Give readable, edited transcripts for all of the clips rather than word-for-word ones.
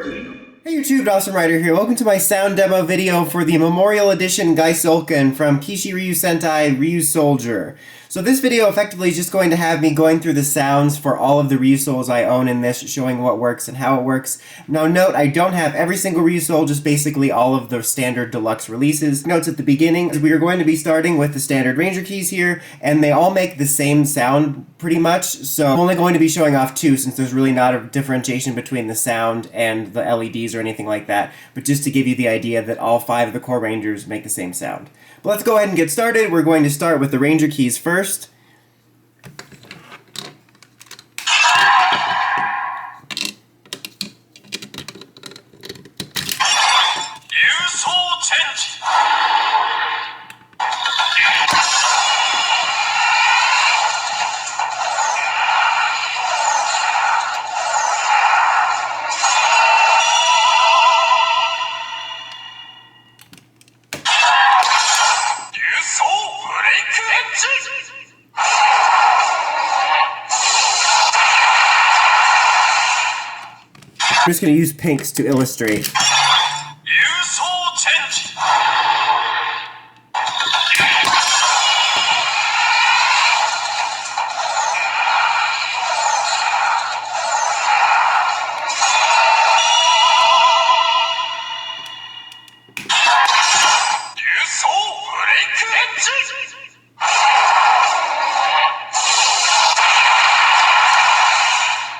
Key. Hey YouTube, Awesome Rider here. Welcome to my sound demo video for the Memorial Edition Gaisoulken from Kishiryu Sentai Ryusoulger. So this video effectively is just going to have me going through the sounds for all of the Ryusouls I own in this, showing what works and how it works. Now note, I don't have every single Ryusoul, just basically all of the standard deluxe releases. Notes at the beginning, we are going to be starting with the standard Ranger keys here, and they all make the same sound pretty much, so I'm only going to be showing off two since there's really not a differentiation between the sound and the LEDs or anything like that, but just to give you the idea that all 5 of the core Rangers make the same sound. But let's go ahead and get started. We're going to start with the Ranger keys first. I'm just going to use pinks to illustrate.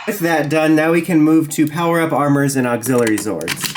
With that done, now we can move to power-up armors and auxiliary Zords.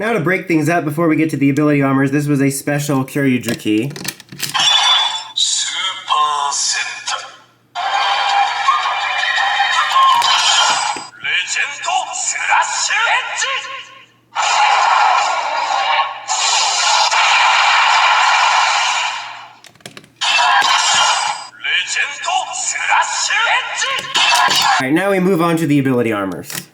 Now to break things up before we get to the ability armors, this was a special Curator Key. Alright, now we move on to the ability armors.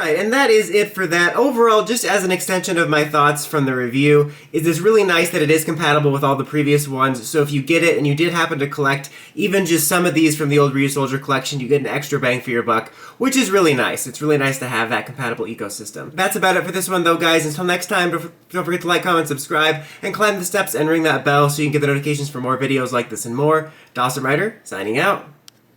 Alright, and that is it for that. Overall, just as an extension of my thoughts from the review, it is really nice that it is compatible with all the previous ones, so if you get it and you did happen to collect even just some of these from the old Ryusoulger collection, you get an extra bang for your buck, which is really nice. It's really nice to have that compatible ecosystem. That's about it for this one though, guys. Until next time, don't forget to like, comment, subscribe, and climb the steps and ring that bell so you can get the notifications for more videos like this and more. Dawson Ryder, signing out.